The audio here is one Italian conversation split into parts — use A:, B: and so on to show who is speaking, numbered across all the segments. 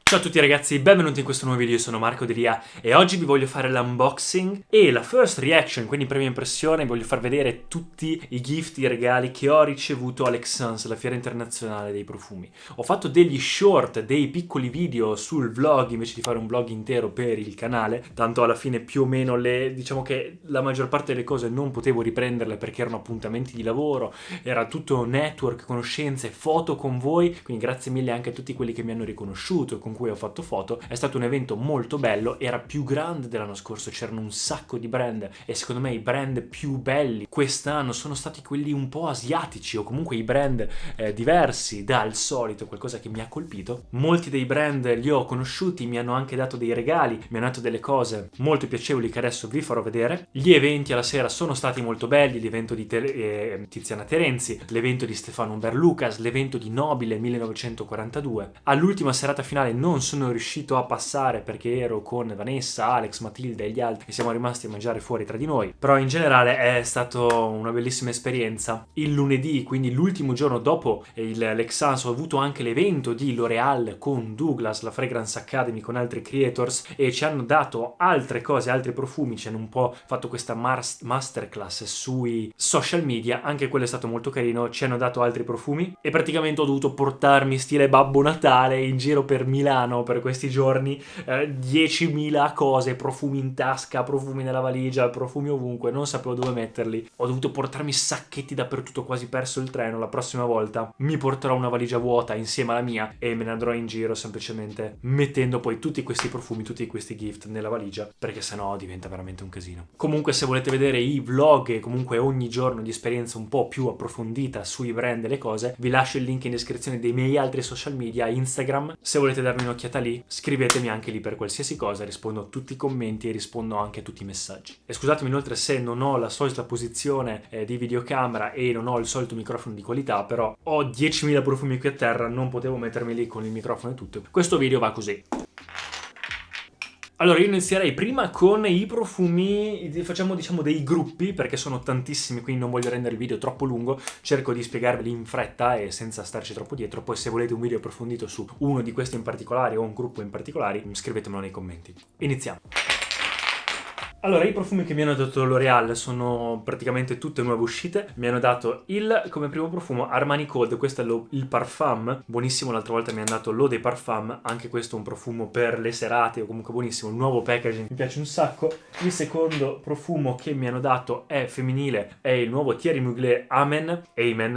A: Ciao a tutti ragazzi, benvenuti in questo nuovo video, io sono Marco Delia e oggi vi voglio fare l'unboxing e la first reaction, quindi prima impressione. Vi voglio far vedere tutti i gift, i regali che ho ricevuto all'Excens, la fiera internazionale dei profumi. Ho fatto degli short, dei piccoli video sul vlog invece di fare un vlog intero per il canale, tanto alla fine più o meno diciamo che la maggior parte delle cose non potevo riprenderle perché erano appuntamenti di lavoro, era tutto network, conoscenze, foto con voi, quindi grazie mille anche a tutti quelli che mi hanno riconosciuto, con cui ho fatto foto. È stato un evento molto bello, era più grande dell'anno scorso, c'erano un sacco di brand e secondo me i brand più belli quest'anno sono stati quelli un po' asiatici o comunque i brand diversi dal solito, qualcosa che mi ha colpito. Molti dei brand li ho conosciuti, mi hanno anche dato dei regali, mi hanno dato delle cose molto piacevoli che adesso vi farò vedere. Gli eventi alla sera sono stati molto belli, l'evento di Tiziana Terenzi, l'evento di Stefano Umber Lucas, l'evento di Nobile 1942. All'ultima serata finale non sono riuscito a passare perché ero con Vanessa, Alex, Matilde e gli altri e siamo rimasti a mangiare fuori tra di noi, però in generale è stata una bellissima esperienza. Il lunedì, quindi l'ultimo giorno dopo l'Excens, ho avuto anche l'evento di L'Oréal con Douglas, la Fragrance Academy con altri creators, e ci hanno dato altre cose, altri profumi, ci hanno un po' fatto questa masterclass sui social media, anche quello è stato molto carino. Ci hanno dato altri profumi e praticamente ho dovuto portarmi stile Babbo Natale in giro per Milano per questi giorni, 10.000 cose, profumi in tasca, profumi nella valigia, profumi ovunque, non sapevo dove metterli, ho dovuto portarmi sacchetti dappertutto, quasi perso il treno. La prossima volta mi porterò una valigia vuota insieme alla mia e me ne andrò in giro semplicemente mettendo poi tutti questi profumi, tutti questi gift nella valigia, perché sennò diventa veramente un casino. Comunque, se volete vedere i vlog e comunque ogni giorno di esperienza un po' più approfondita sui brand e le cose, vi lascio il link in descrizione dei miei altri social media, Instagram. Se volete darmi un'occhiata lì, scrivetemi anche lì per qualsiasi cosa, rispondo a tutti i commenti e rispondo anche a tutti i messaggi. E scusatemi inoltre se non ho la solita posizione di videocamera e non ho il solito microfono di qualità, però ho 10.000 profumi qui a terra, non potevo mettermi lì con il microfono e tutto. Questo video va così. Allora, io inizierei prima con i profumi, facciamo diciamo dei gruppi perché sono tantissimi, quindi non voglio rendere il video troppo lungo, cerco di spiegarveli in fretta e senza starci troppo dietro. Poi se volete un video approfondito su uno di questi in particolare o un gruppo in particolare, scrivetemelo nei commenti. Iniziamo. Allora, i profumi che mi hanno dato L'Oréal sono praticamente tutte nuove uscite. Mi hanno dato come primo profumo Armani Code, questo è il Parfum, buonissimo. L'altra volta mi hanno dato l'Eau de Parfum, anche questo è un profumo per le serate o comunque buonissimo, il nuovo packaging mi piace un sacco. Il secondo profumo che mi hanno dato è femminile, è il nuovo Thierry Mugler Amen.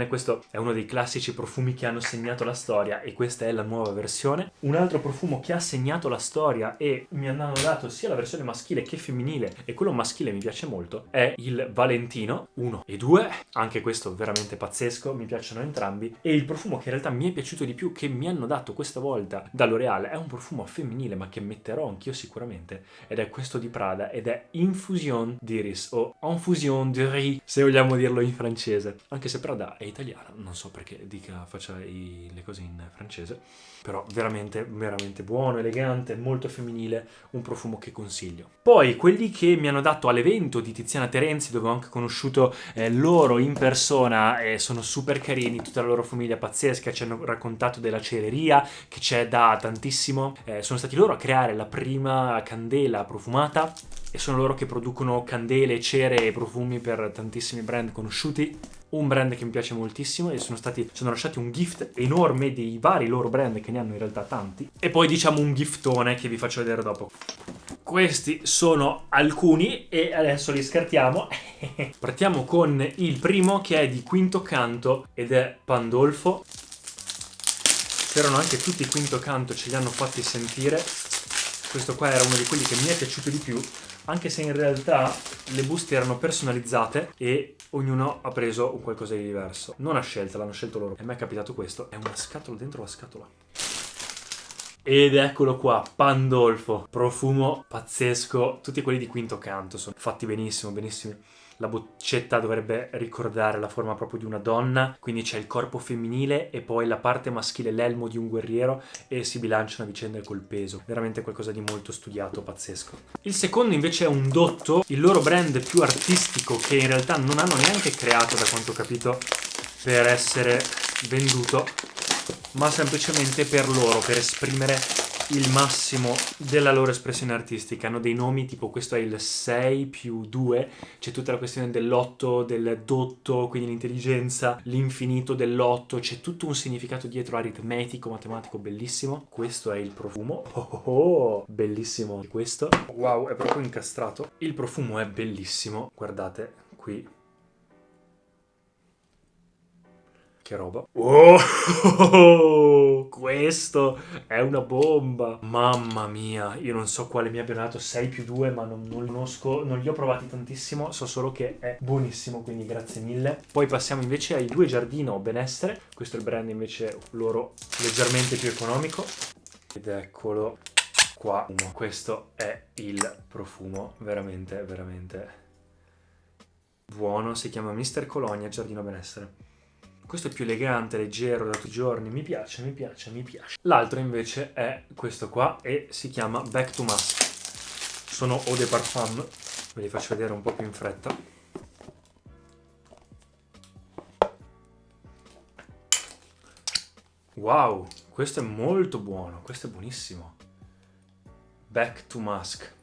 A: Questo è uno dei classici profumi che hanno segnato la storia e questa è la nuova versione. Un altro profumo che ha segnato la storia e mi hanno dato sia la versione maschile che femminile, e quello maschile mi piace molto, è il Valentino 1 e 2, anche questo veramente pazzesco, mi piacciono entrambi. E il profumo che in realtà mi è piaciuto di più, che mi hanno dato questa volta da L'Oréal, è un profumo femminile ma che metterò anch'io sicuramente, ed è questo di Prada ed è Infusion d'Iris o Infusion de Riz, se vogliamo dirlo in francese, anche se Prada è italiana, non so perché faccia le cose in francese, però veramente veramente buono, elegante, molto femminile, un profumo che consiglio. Poi quelli che mi hanno dato all'evento di Tiziana Terenzi, dove ho anche conosciuto loro in persona, e sono super carini, tutta la loro famiglia pazzesca, ci hanno raccontato della cereria che c'è da tantissimo, sono stati loro a creare la prima candela profumata e sono loro che producono candele, cere e profumi per tantissimi brand conosciuti. Un brand che mi piace moltissimo e sono lasciati un gift enorme dei vari loro brand, che ne hanno in realtà tanti, e poi diciamo un giftone che vi faccio vedere dopo. Questi sono alcuni e adesso li scartiamo. Partiamo con il primo, che è di Quinto Canto ed è Pandolfo. C'erano anche tutti i Quinto Canto, ce li hanno fatti sentire. Questo qua era uno di quelli che mi è piaciuto di più, anche se in realtà le buste erano personalizzate e ognuno ha preso un qualcosa di diverso. Non a scelta, l'hanno scelto loro. E a me è capitato questo, è una scatola dentro la scatola. Ed eccolo qua, Pandolfo, profumo pazzesco. Tutti quelli di Quinto Canto sono fatti benissimo, benissimi. La boccetta dovrebbe ricordare la forma proprio di una donna, quindi c'è il corpo femminile e poi la parte maschile, l'elmo di un guerriero, e si bilanciano a vicenda col peso. Veramente qualcosa di molto studiato, pazzesco. Il secondo invece è un Dotto, il loro brand più artistico, che in realtà non hanno neanche creato, da quanto ho capito, per essere venduto, ma semplicemente per loro, per esprimere il massimo della loro espressione artistica. Hanno dei nomi tipo questo è il 6+2, c'è tutta la questione dell'8, del dotto, quindi l'intelligenza, l'infinito dell'8, c'è tutto un significato dietro aritmetico, matematico, bellissimo. Questo è il profumo. Bellissimo questo. Wow, è proprio incastrato. Il profumo è bellissimo, guardate qui. Che roba. Oh, questo è una bomba. Mamma mia, io non so quale mi abbia dato 6+2, ma non conosco, non li ho provati tantissimo, so solo che è buonissimo, quindi grazie mille. Poi passiamo invece ai due Giardino Benessere. Questo è il brand invece loro leggermente più economico. Ed eccolo qua. Questo è il profumo veramente, veramente buono. Si chiama Mr. Colonia Giardino Benessere. Questo è più elegante, leggero, da tutti i giorni, mi piace, mi piace, mi piace. L'altro invece è questo qua e si chiama Back to Musk. Sono eau de parfum, ve li faccio vedere un po' più in fretta. Wow, questo è molto buono, questo è buonissimo. Back to Musk.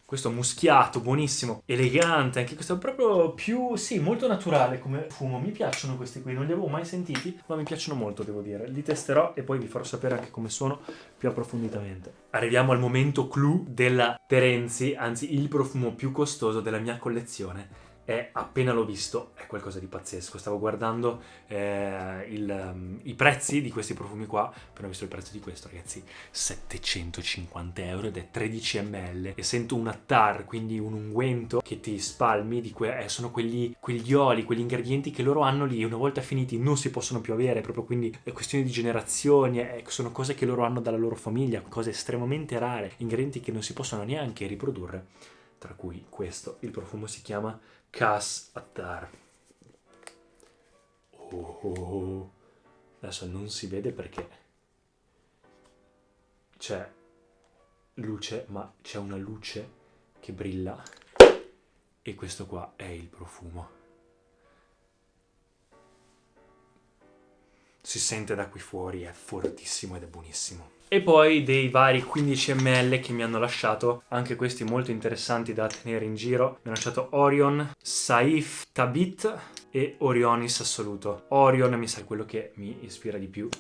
A: Questo muschiato, buonissimo, elegante, anche questo è proprio più, sì, molto naturale come fumo. Mi piacciono questi qui, non li avevo mai sentiti, ma mi piacciono molto, devo dire. Li testerò e poi vi farò sapere anche come sono più approfonditamente. Arriviamo al momento clou della Terenzi, anzi il profumo più costoso della mia collezione. E appena l'ho visto è qualcosa di pazzesco. Stavo guardando i prezzi di questi profumi qua. Appena ho visto il prezzo di questo, ragazzi, 750 euro ed è 13 ml. E sento un attar, quindi un unguento che ti spalmi. Sono quegli oli, quegli ingredienti che loro hanno lì. Una volta finiti non si possono più avere. Proprio quindi è questione di generazioni. Sono cose che loro hanno dalla loro famiglia. Cose estremamente rare. Ingredienti che non si possono neanche riprodurre. Tra cui questo. Il profumo si chiama Khas Attar. Adesso non si vede perché c'è luce, ma c'è una luce che brilla e questo qua è il profumo. Si sente da qui fuori, è fortissimo ed è buonissimo. E poi dei vari 15 ml che mi hanno lasciato, anche questi molto interessanti da tenere in giro. Mi hanno lasciato Orion, Saif Tabit e Orionis Assoluto. Orion mi sa quello che mi ispira di più.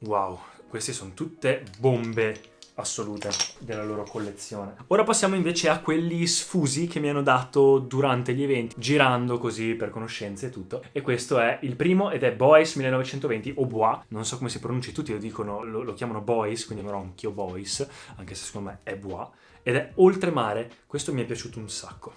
A: Wow, queste sono tutte bombe assolute della loro collezione. Ora passiamo invece a quelli sfusi che mi hanno dato durante gli eventi, girando così per conoscenze e tutto. E questo è il primo ed è Bois 1920 o Bois, non so come si pronunci, tutti lo dicono, lo chiamano Bois, quindi avrò anch'io Bois, anche se secondo me è Bois. Ed è Oltremare, questo mi è piaciuto un sacco.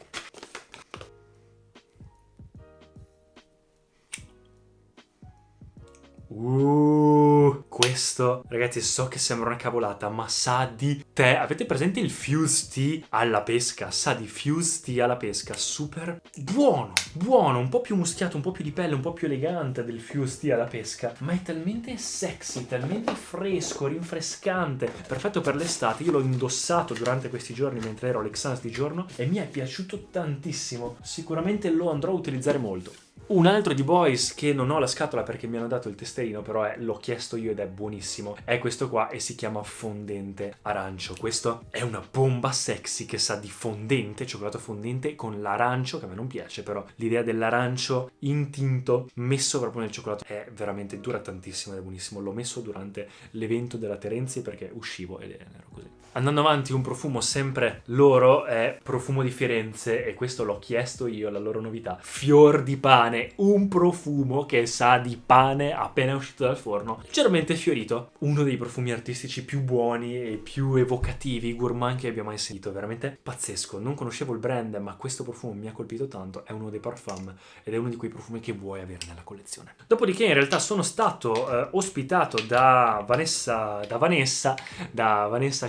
A: Questo, ragazzi, so che sembra una cavolata, ma sa di tè. Avete presente il Fuse Tea alla pesca? Sa di Fuse Tea alla pesca, super buono, buono, un po' più muschiato, un po' più di pelle, un po' più elegante del Fuse Tea alla pesca, ma è talmente sexy, talmente fresco, rinfrescante, perfetto per l'estate. Io l'ho indossato durante questi giorni mentre ero all'Exans di giorno e mi è piaciuto tantissimo. Sicuramente lo andrò a utilizzare molto. Un altro di Bois che non ho la scatola perché mi hanno dato il testerino, però l'ho chiesto io ed è buonissimo, è questo qua e si chiama Fondente Arancio. Questo è una bomba sexy che sa di fondente, cioccolato fondente con l'arancio, che a me non piace, però l'idea dell'arancio intinto messo proprio nel cioccolato è veramente, dura tantissimo ed è buonissimo. L'ho messo durante l'evento della Terenzi perché uscivo ed ero così. Andando avanti, un profumo sempre loro è Profumo di Firenze e questo l'ho chiesto io, la loro novità. Fior di pane, un profumo che sa di pane appena uscito dal forno, leggermente fiorito. Uno dei profumi artistici più buoni e più evocativi, gourmand che abbia mai sentito, veramente pazzesco. Non conoscevo il brand, ma questo profumo mi ha colpito tanto, è uno dei parfum ed è uno di quei profumi che vuoi avere nella collezione. Dopodiché in realtà sono stato ospitato da Vanessa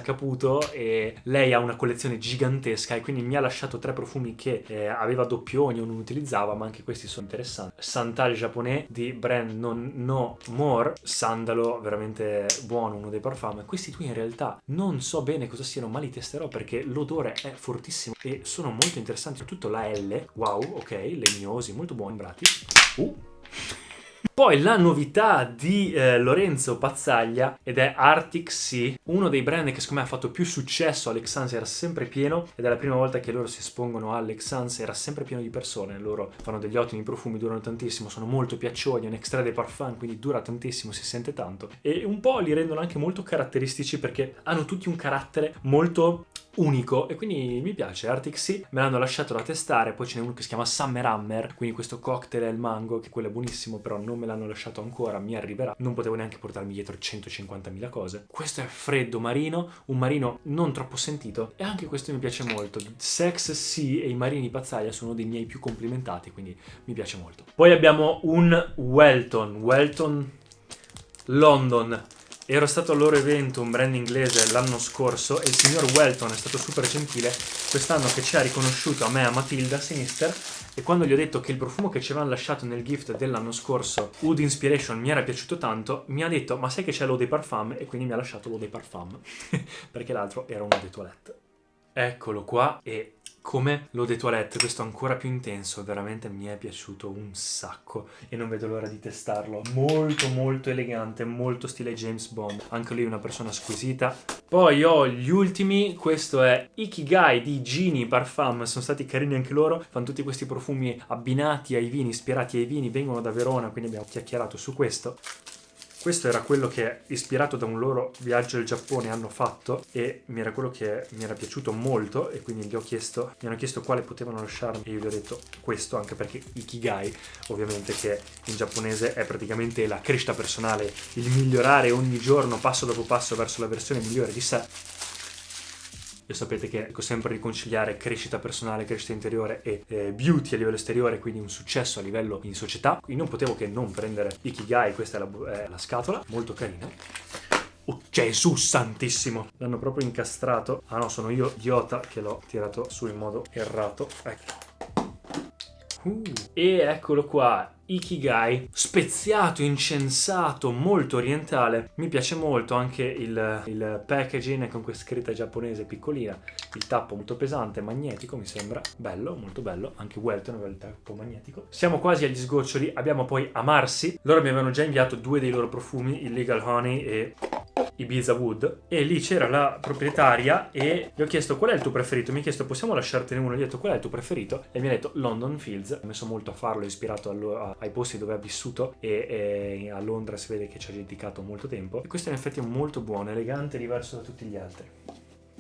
A: Caputo e lei ha una collezione gigantesca e quindi mi ha lasciato 3 profumi che aveva doppioni o non utilizzava, ma anche questi sono interessanti. Santal Japonais di brand No More, sandalo veramente buono, uno dei parfum. Questi qui in realtà non so bene cosa siano, ma li testerò perché l'odore è fortissimo e sono molto interessanti, soprattutto la L, wow, ok, legnosi, molto buoni, brati. Poi la novità di Lorenzo Pazzaglia, ed è Arctic Sea, uno dei brand che secondo me ha fatto più successo. Alexans era sempre pieno, ed è la prima volta che loro si espongono a Alexans, era sempre pieno di persone. Loro fanno degli ottimi profumi, durano tantissimo, sono molto piaccioni, è un extrait de parfum, quindi dura tantissimo, si sente tanto, e un po' li rendono anche molto caratteristici perché hanno tutti un carattere molto unico, e quindi mi piace. Arctic Sea me l'hanno lasciato da testare, poi ce n'è uno che si chiama Summer Hammer, quindi questo cocktail al mango, che quello è buonissimo, però non me l'hanno lasciato ancora, mi arriverà, non potevo neanche portarmi dietro 150.000 cose. Questo è freddo marino, un marino non troppo sentito, e anche questo mi piace molto. Sex Sea e i marini Pazzaglia sono dei miei più complimentati, quindi mi piace molto. Poi abbiamo un Welton London. Ero stato al loro evento, un brand inglese, l'anno scorso, e il signor Welton è stato super gentile quest'anno, che ci ha riconosciuto a me e a Matilda Sinister, e quando gli ho detto che il profumo che ci avevano lasciato nel gift dell'anno scorso, Oud Inspiration, mi era piaciuto tanto, mi ha detto ma sai che c'è l'eau de parfum, e quindi mi ha lasciato l'eau de parfum perché l'altro era un eau de toilette. Eccolo qua, e come l'eau de toilette, questo ancora più intenso, veramente mi è piaciuto un sacco e non vedo l'ora di testarlo. Molto molto elegante, molto stile James Bond, anche lui una persona squisita. Poi ho gli ultimi, questo è Ikigai di Gini Parfum, sono stati carini anche loro, fanno tutti questi profumi abbinati ai vini, ispirati ai vini, vengono da Verona, quindi abbiamo chiacchierato su questo. Questo era quello che, ispirato da un loro viaggio al Giappone, hanno fatto, e mi era quello che mi era piaciuto molto, e quindi mi hanno chiesto quale potevano lasciarmi, e io gli ho detto questo, anche perché Ikigai, ovviamente, che in giapponese è praticamente la crescita personale, il migliorare ogni giorno, passo dopo passo, verso la versione migliore di sé. E sapete che cerco sempre di riconciliare crescita personale, crescita interiore e beauty a livello esteriore, quindi un successo a livello in società. Quindi non potevo che non prendere Ikigai, questa è la scatola, molto carina. Oh Gesù santissimo! L'hanno proprio incastrato. Ah no, sono io idiota che l'ho tirato su in modo errato. Ecco. E eccolo qua, Ikigai, speziato, incensato, molto orientale. Mi piace molto anche il packaging con questa scritta giapponese piccolina, il tappo molto pesante, magnetico, mi sembra bello, molto bello. Anche Welton aveva il tappo magnetico. Siamo quasi agli sgoccioli. Abbiamo poi Amarsi, loro mi avevano già inviato 2 dei loro profumi, il Legal Honey e Ibiza Wood, e lì c'era la proprietaria e gli ho chiesto qual è il tuo preferito, mi ha chiesto possiamo lasciartene uno, gli ho detto qual è il tuo preferito, e mi ha detto London Fields. Ho messo molto a farlo, ispirato ai posti dove ha vissuto, e a Londra si vede che ci ha dedicato molto tempo, e questo in effetti è molto buono, elegante, diverso da tutti gli altri.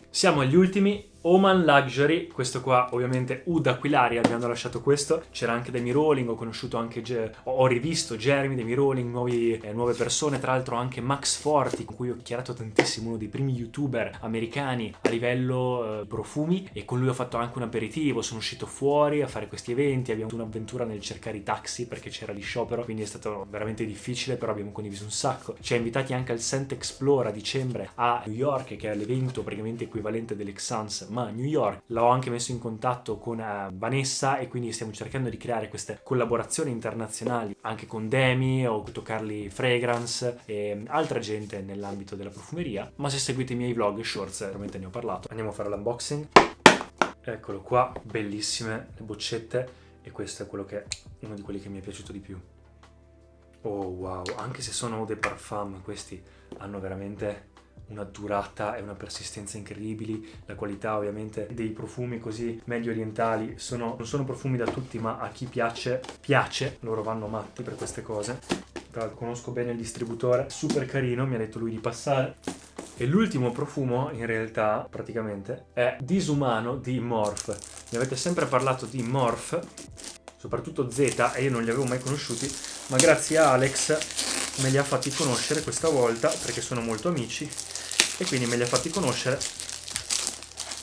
A: Siamo agli ultimi, Oman Luxury, questo qua ovviamente Oud Aquilari, abbiamo lasciato questo, c'era anche Demi Rowling, ho conosciuto anche, ho rivisto Jeremy, Demi Rowling, nuove persone, tra l'altro anche Max Forti, con cui ho chiacchierato tantissimo, uno dei primi youtuber americani a livello profumi, e con lui ho fatto anche un aperitivo, sono uscito fuori a fare questi eventi, abbiamo avuto un'avventura nel cercare i taxi perché c'era di sciopero, quindi è stato veramente difficile, però abbiamo condiviso un sacco. Ci ha invitati anche al Scent Explore a dicembre a New York, che è l'evento praticamente equivalente dell'Exans, ma a New York. L'ho anche messo in contatto con Vanessa, e quindi stiamo cercando di creare queste collaborazioni internazionali anche con Demi o Toccarli Fragrance e altra gente nell'ambito della profumeria. Ma se seguite i miei vlog e shorts veramente ne ho parlato. Andiamo a fare l'unboxing. Eccolo qua, bellissime le boccette, e questo è uno di quelli che mi è piaciuto di più. Oh wow, anche se sono dei parfum, questi hanno veramente una durata e una persistenza incredibili. La qualità ovviamente dei profumi così medio orientali non sono profumi da tutti, ma a chi piace, loro vanno matti per queste cose. Tra l'altro conosco bene il distributore, super carino, mi ha detto lui di passare. E l'ultimo profumo in realtà praticamente è Disumano di Morph. Mi avete sempre parlato di Morph, soprattutto Z, e io non li avevo mai conosciuti, ma grazie a Alex me li ha fatti conoscere questa volta, perché sono molto amici, e quindi me li ha fatti conoscere,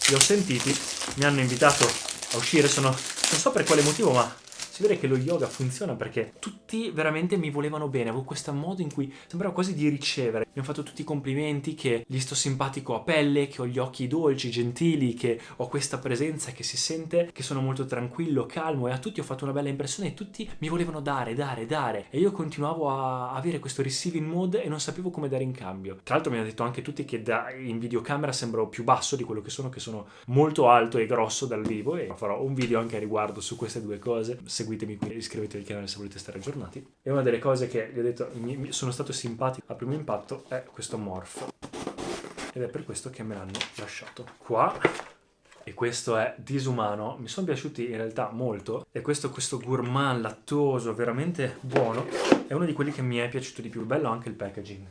A: li ho sentiti, mi hanno invitato a uscire, non so per quale motivo, ma si vede che lo yoga funziona, perché tutti veramente mi volevano bene, avevo questo modo in cui sembrava quasi di ricevere, mi hanno fatto tutti i complimenti che gli sto simpatico a pelle, che ho gli occhi dolci, gentili, che ho questa presenza che si sente, che sono molto tranquillo, calmo, e a tutti ho fatto una bella impressione e tutti mi volevano dare e io continuavo a avere questo receiving mode e non sapevo come dare in cambio. Tra l'altro mi hanno detto anche tutti che in videocamera sembro più basso di quello che sono molto alto e grosso dal vivo, e farò un video anche a riguardo su queste due cose. Seguitemi qui, iscrivetevi al canale se volete stare aggiornati. E una delle cose che gli ho detto sono stato simpatico a primo impatto è questo morph, ed è per questo che me l'hanno lasciato qua. E questo è disumano, mi sono piaciuti in realtà molto, e questo gourmand lattoso veramente buono è uno di quelli che mi è piaciuto di più. Bello anche il packaging.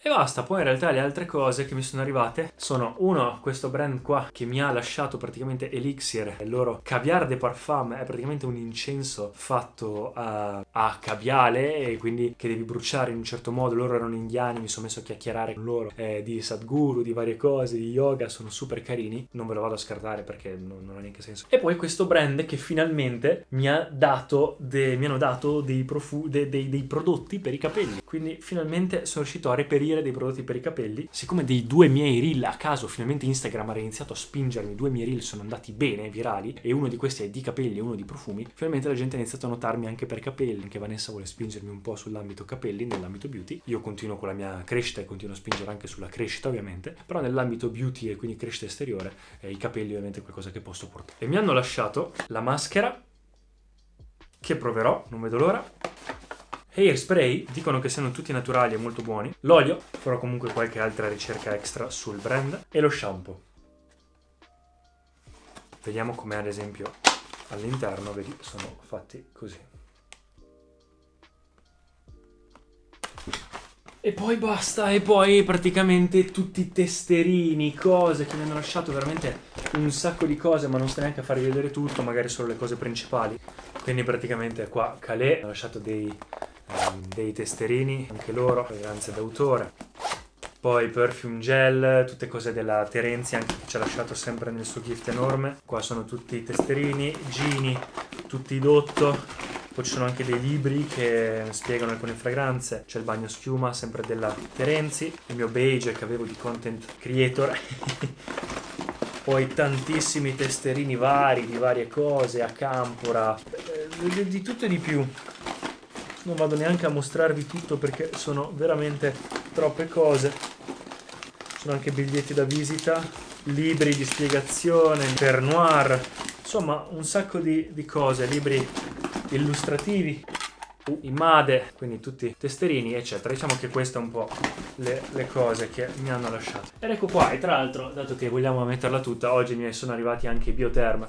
A: E basta. Poi in realtà le altre cose che mi sono arrivate sono questo brand qua che mi ha lasciato praticamente Elixir, il loro Caviar de Parfum, è praticamente un incenso fatto a caviale, e quindi che devi bruciare in un certo modo. Loro erano indiani, mi sono messo a chiacchierare con loro di Sadhguru, di varie cose, di yoga, sono super carini, non ve lo vado a scartare perché non ha neanche senso. E poi questo brand che finalmente mi hanno dato dei prodotti per i capelli, quindi finalmente sono riuscito a reperire dei prodotti per i capelli. Siccome dei 2 miei reel a caso finalmente Instagram ha iniziato a spingermi, 2 miei reel sono andati bene, virali, e uno di questi è di capelli e uno di profumi, finalmente la gente ha iniziato a notarmi anche per capelli. Anche Vanessa vuole spingermi un po' sull'ambito capelli, nell'ambito beauty. Io continuo con la mia crescita e continuo a spingere anche sulla crescita ovviamente, però nell'ambito beauty e quindi crescita esteriore i capelli ovviamente è qualcosa che posso portare. E mi hanno lasciato la maschera che proverò, non vedo l'ora. Hairspray, dicono che siano tutti naturali e molto buoni. L'olio, farò comunque qualche altra ricerca extra sul brand. E lo shampoo. Vediamo com'è ad esempio all'interno, vedi, sono fatti così. E poi basta, e poi praticamente tutti i testerini, cose che mi hanno lasciato veramente un sacco di cose, ma non sto neanche a farvi vedere tutto, magari solo le cose principali. Quindi praticamente qua Calais mi ha lasciato dei testerini, anche loro, fragranze d'autore. Poi perfume gel, tutte cose della Terenzi, anche che ci ha lasciato sempre nel suo gift enorme. Qua sono tutti i testerini, Gini, tutti i Dotto. Poi ci sono anche dei libri che spiegano alcune fragranze. C'è il bagno schiuma, sempre della Terenzi, il mio beige che avevo di content creator. Poi tantissimi testerini vari, di varie cose, a campora, di tutto e di più. Non vado neanche a mostrarvi tutto perché sono veramente troppe cose. Sono anche biglietti da visita, libri di spiegazione, per noir, insomma un sacco di cose, libri illustrativi, Imade, quindi tutti testerini eccetera. Diciamo che queste è un po' le cose che mi hanno lasciato. Ed ecco qua, e tra l'altro, dato che vogliamo metterla tutta, oggi mi sono arrivati anche i Bioterm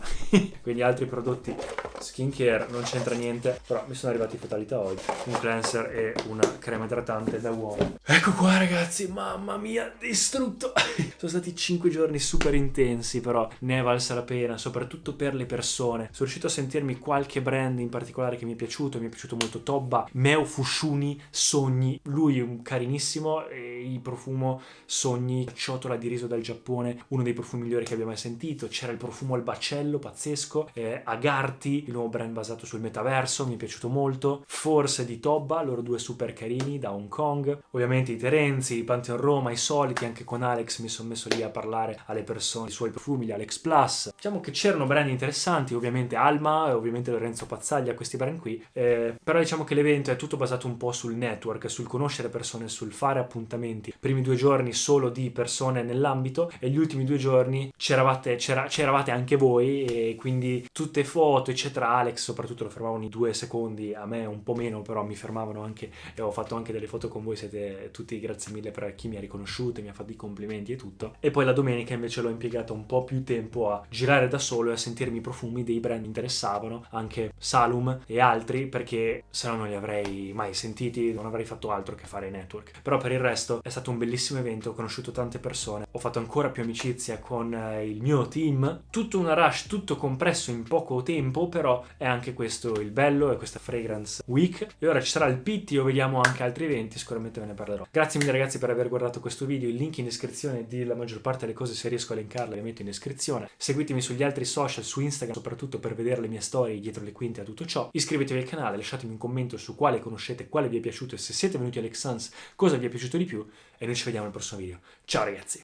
A: quindi altri prodotti skincare, non c'entra niente, però mi sono arrivati Fatalità Oil, un cleanser e una crema idratante da uomo. Ecco qua ragazzi, mamma mia, distrutto. Sono stati 5 giorni super intensi, però ne è valsa la pena, soprattutto per le persone. Sono riuscito a sentirmi qualche brand in particolare che mi è piaciuto molto Tobba, Meo Fushuni, Sogni, lui è un carinissimo, e il profumo Sogni, ciotola di riso dal Giappone, uno dei profumi migliori che abbia mai sentito. C'era il profumo al bacello, pazzesco, Agarti, il nuovo brand basato sul metaverso, mi è piaciuto molto. Forse di Tobba, loro due super carini, da Hong Kong. Ovviamente i Terenzi, i Pantheon Roma, i soliti, anche con Alex mi sono messo lì a parlare alle persone, i suoi profumi, gli Alex Plus. Diciamo che c'erano brand interessanti, ovviamente Alma e ovviamente Lorenzo Pazzaglia, questi brand qui, però diciamo che l'evento è tutto basato un po' sul network, sul conoscere persone, sul fare appuntamenti. Primi 2 giorni solo di persone nell'ambito, e gli ultimi 2 giorni c'eravate anche voi, e quindi tutte foto eccetera. Alex soprattutto lo fermavano i 2 secondi, a me un po' meno, però mi fermavano anche, e ho fatto anche delle foto con voi, siete tutti, grazie mille per chi mi ha riconosciuto, mi ha fatto i complimenti e tutto. E poi la domenica invece l'ho impiegata un po' più tempo a girare da solo e a sentirmi i profumi dei brand che mi interessavano, anche Salum e altri, perché se no non li avrei mai sentiti, non avrei fatto altro che fare network. Però per il resto è stato un bellissimo evento, ho conosciuto tante persone, ho fatto ancora più amicizia con il mio team, tutto una rush, tutto compresso in poco tempo, però è anche questo il bello, è questa Fragrance Week. E ora ci sarà il Pitti, o vediamo anche altri eventi, sicuramente ve ne parlerò. Grazie mille ragazzi per aver guardato questo video, il link in descrizione di la maggior parte delle cose, se riesco a elencarle le metto in descrizione. Seguitemi sugli altri social, su Instagram soprattutto, per vedere le mie storie dietro le quinte a tutto ciò. Iscrivetevi al canale, lasciatemi un commento commento su quale conoscete, quale vi è piaciuto e se siete venuti all'Exans cosa vi è piaciuto di più e noi ci vediamo al prossimo video. Ciao ragazzi!